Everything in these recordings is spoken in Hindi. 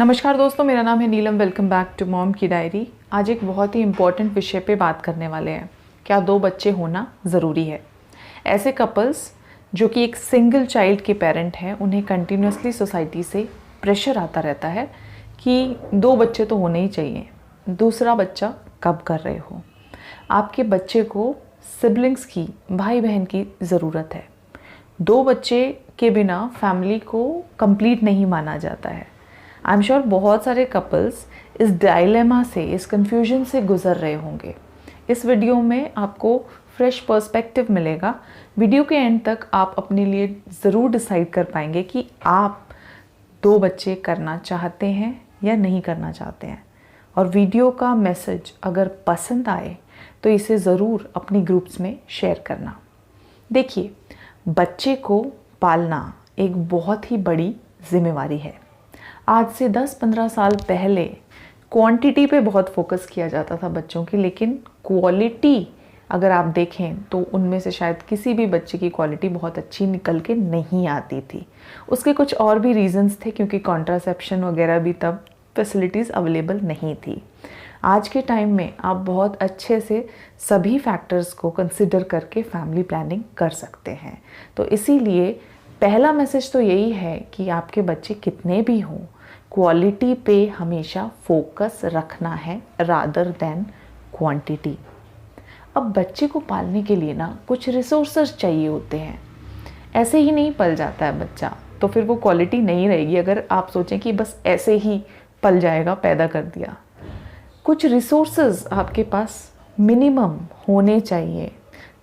नमस्कार दोस्तों, मेरा नाम है नीलम। वेलकम बैक टू मॉम की डायरी। आज एक बहुत ही इम्पॉर्टेंट विषय पे बात करने वाले हैं। क्या 2 बच्चे होना ज़रूरी है? ऐसे कपल्स जो कि एक सिंगल चाइल्ड के पेरेंट हैं, उन्हें कंटिन्यूसली सोसाइटी से प्रेशर आता रहता है कि 2 बच्चे तो होने ही चाहिए। दूसरा बच्चा कब कर रहे हो? आपके बच्चे को सिबलिंग्स की, भाई बहन की ज़रूरत है। 2 बच्चे के बिना फैमिली को कंप्लीट नहीं माना जाता है। आई एम श्योर बहुत सारे कपल्स इस डायलेमा से, इस कन्फ्यूजन से गुजर रहे होंगे। इस वीडियो में आपको फ्रेश पर्सपेक्टिव मिलेगा। वीडियो के एंड तक आप अपने लिए ज़रूर डिसाइड कर पाएंगे कि आप 2 बच्चे करना चाहते हैं या नहीं करना चाहते हैं। और वीडियो का मैसेज अगर पसंद आए तो इसे ज़रूर अपनी ग्रुप्स में शेयर करना। देखिए, बच्चे को पालना एक बहुत ही बड़ी जिम्मेवारी है। आज से 10-15 साल पहले क्वांटिटी पे बहुत फोकस किया जाता था बच्चों की, लेकिन क्वालिटी अगर आप देखें तो उनमें से शायद किसी भी बच्चे की क्वालिटी बहुत अच्छी निकल के नहीं आती थी। उसके कुछ और भी रीजंस थे, क्योंकि कॉन्ट्रासेप्शन वगैरह भी तब फैसिलिटीज़ अवेलेबल नहीं थी। आज के टाइम में आप बहुत अच्छे से सभी फैक्टर्स को कंसिडर करके फैमिली प्लानिंग कर सकते हैं। तो इसीलिए पहला मैसेज तो यही है कि आपके बच्चे कितने भी हों, क्वालिटी पे हमेशा फोकस रखना है रादर देन क्वांटिटी। अब बच्चे को पालने के लिए ना कुछ रिसोर्सेज चाहिए होते हैं। ऐसे ही नहीं पल जाता है बच्चा, तो फिर वो क्वालिटी नहीं रहेगी अगर आप सोचें कि बस ऐसे ही पल जाएगा, पैदा कर दिया। कुछ रिसोर्सेज आपके पास मिनिमम होने चाहिए,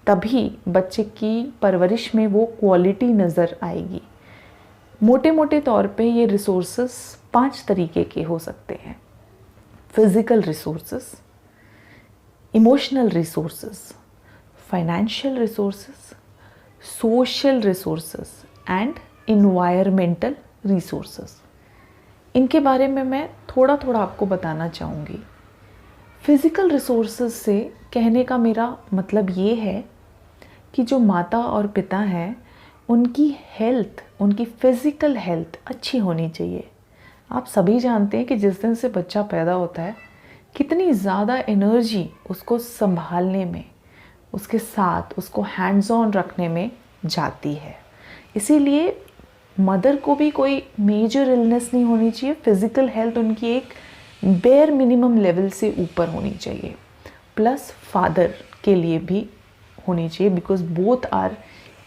तभी बच्चे की परवरिश में वो क्वालिटी नज़र आएगी। मोटे मोटे तौर पे ये रिसोर्सेज 5 तरीके के हो सकते हैं। Physical resources, emotional resources, financial resources, social resources and environmental resources. इनके बारे में मैं थोड़ा थोड़ा आपको बताना चाहूँगी। फिज़िकल रिसोर्सेज से कहने का मेरा मतलब ये है कि जो माता और पिता हैं, उनकी हेल्थ, उनकी फ़िज़िकल हेल्थ अच्छी होनी चाहिए। आप सभी जानते हैं कि जिस दिन से बच्चा पैदा होता है, कितनी ज़्यादा एनर्जी उसको संभालने में, उसके साथ उसको हैंड्स ऑन रखने में जाती है। इसीलिए मदर को भी कोई मेजर इलनेस नहीं होनी चाहिए। फ़िज़िकल हेल्थ उनकी एक बेयर मिनिमम लेवल से ऊपर होनी चाहिए। प्लस फादर के लिए भी होनी चाहिए, because both are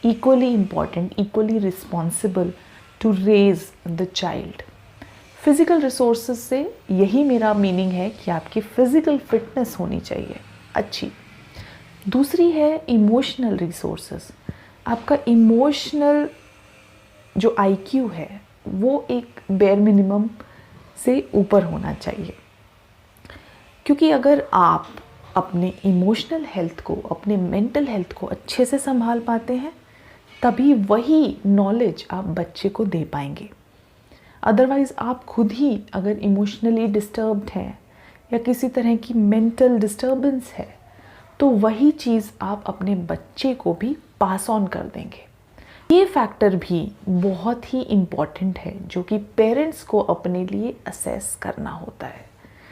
equally important, equally responsible to raise the child. Physical resources से यही मेरा मीनिंग है कि आपकी फ़िज़िकल फिटनेस होनी चाहिए अच्छी। दूसरी है इमोशनल रिसोर्सेज। आपका इमोशनल जो IQ है वो एक बेयर मिनिमम से ऊपर होना चाहिए, क्योंकि अगर आप अपने इमोशनल हेल्थ को, अपने मेंटल हेल्थ को अच्छे से संभाल पाते हैं, तभी वही नॉलेज आप बच्चे को दे पाएंगे। अदरवाइज़ आप खुद ही अगर इमोशनली डिस्टर्ब्ड हैं या किसी तरह की मेंटल डिस्टर्बेंस है, तो वही चीज़ आप अपने बच्चे को भी पास ऑन कर देंगे। ये फैक्टर भी बहुत ही इम्पॉर्टेंट है, जो कि पेरेंट्स को अपने लिए असेस करना होता है।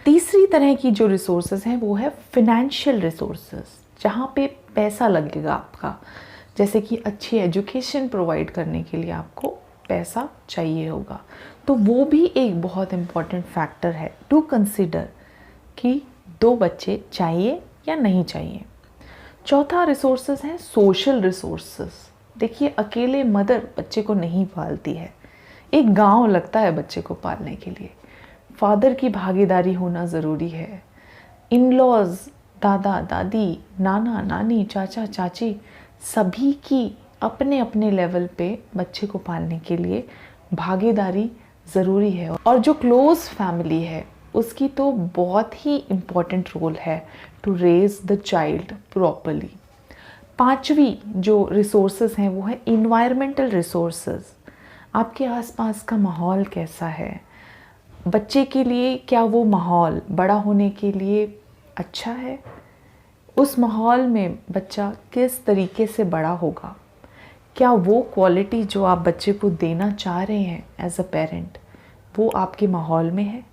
तीसरी तरह की जो रिसोर्सेज हैं वो है फिनेंशियल रिसोर्सेज, जहाँ पे पैसा लगेगा आपका। जैसे कि अच्छी एजुकेशन प्रोवाइड करने के लिए आपको पैसा चाहिए होगा, तो वो भी एक बहुत इम्पॉर्टेंट फैक्टर है टू कंसिडर कि 2 बच्चे चाहिए या नहीं चाहिए। चौथा रिसोर्सेज है सोशल रिसोर्सेज। देखिए, अकेले मदर बच्चे को नहीं पालती है, एक गांव लगता है बच्चे को पालने के लिए। फादर की भागीदारी होना ज़रूरी है। इन लॉज, दादा दादी, नाना नानी, चाचा चाची, सभी की अपने अपने लेवल पे बच्चे को पालने के लिए भागीदारी ज़रूरी है। और जो क्लोज़ फैमिली है उसकी तो बहुत ही इम्पॉर्टेंट रोल है to raise the child properly. 5वीं जो रिसोर्सेज हैं वो है इन्वायरमेंटल रिसोर्सेज। आपके आसपास का माहौल कैसा है? बच्चे के लिए क्या वो माहौल बड़ा होने के लिए अच्छा है? उस माहौल में बच्चा किस तरीके से बड़ा होगा? क्या वो क्वालिटी जो आप बच्चे को देना चाह रहे हैं एज अ पेरेंट, वो आपके माहौल में है,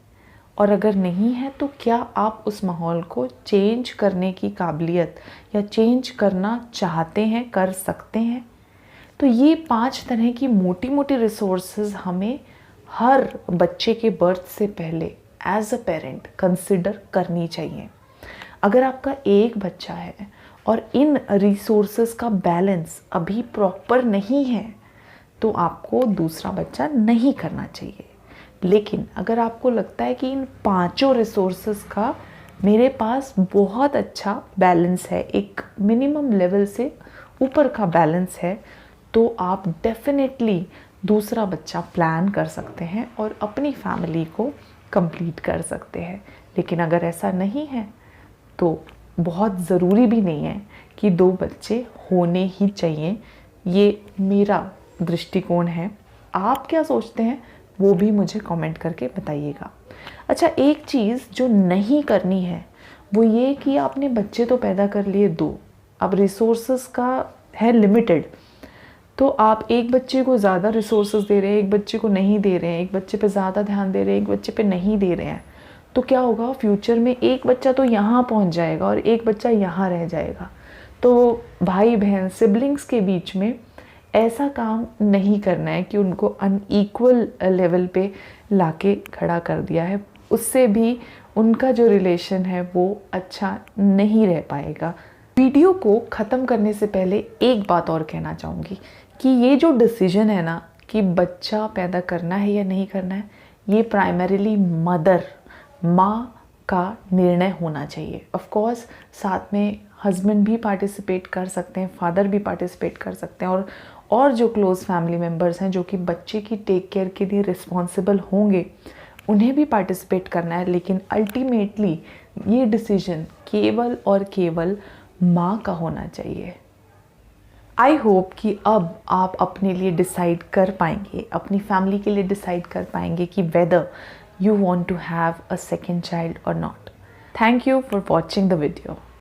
और अगर नहीं है तो क्या आप उस माहौल को चेंज करने की काबिलियत या चेंज करना चाहते हैं, कर सकते हैं। तो ये 5 तरह की मोटी मोटी रिसोर्सेज हमें हर बच्चे के बर्थ से पहले एज अ पेरेंट कंसिडर करनी चाहिए। अगर आपका एक बच्चा है और इन रिसोर्सेज का बैलेंस अभी प्रॉपर नहीं है तो आपको दूसरा बच्चा नहीं करना चाहिए। लेकिन अगर आपको लगता है कि इन 5 रिसोर्सेज का मेरे पास बहुत अच्छा बैलेंस है, एक मिनिमम लेवल से ऊपर का बैलेंस है, तो आप डेफिनेटली दूसरा बच्चा प्लान कर सकते हैं और अपनी फैमिली को कंप्लीट कर सकते हैं। लेकिन अगर ऐसा नहीं है तो बहुत ज़रूरी भी नहीं है कि 2 बच्चे होने ही चाहिए। ये मेरा दृष्टिकोण है। आप क्या सोचते हैं वो भी मुझे कमेंट करके बताइएगा। अच्छा, एक चीज़ जो नहीं करनी है वो ये कि आपने बच्चे तो पैदा कर लिए 2, अब रिसोर्सेज का है लिमिटेड, तो आप एक बच्चे को ज़्यादा रिसोर्सेज दे रहे हैं, एक बच्चे को नहीं दे रहे हैं, एक बच्चे पे ज़्यादा ध्यान दे रहे हैं, एक बच्चे पे नहीं दे रहे हैं, तो क्या होगा, फ्यूचर में एक बच्चा तो यहाँ पहुँच जाएगा और एक बच्चा यहाँ रह जाएगा। तो भाई बहन सिबलिंग्स के बीच में ऐसा काम नहीं करना है कि उनको अनइक्वल लेवल पे लाके खड़ा कर दिया है, उससे भी उनका जो रिलेशन है वो अच्छा नहीं रह पाएगा। वीडियो को ख़त्म करने से पहले एक बात और कहना चाहूँगी कि ये जो डिसीजन है ना कि बच्चा पैदा करना है या नहीं करना है, ये प्राइमरीली माँ का निर्णय होना चाहिए। ऑफ कोर्स साथ में हस्बैंड भी पार्टिसिपेट कर सकते हैं, फादर भी पार्टिसिपेट कर सकते हैं, और जो क्लोज़ फैमिली मेम्बर्स हैं जो कि बच्चे की टेक केयर के लिए रिस्पॉन्सिबल होंगे उन्हें भी पार्टिसिपेट करना है। लेकिन अल्टीमेटली ये डिसीजन केवल और केवल माँ का होना चाहिए। आई होप कि अब आप अपने लिए डिसाइड कर पाएंगे, अपनी फैमिली के लिए डिसाइड कर पाएंगे कि weather you want to have a second child or not. Thank you for watching the video.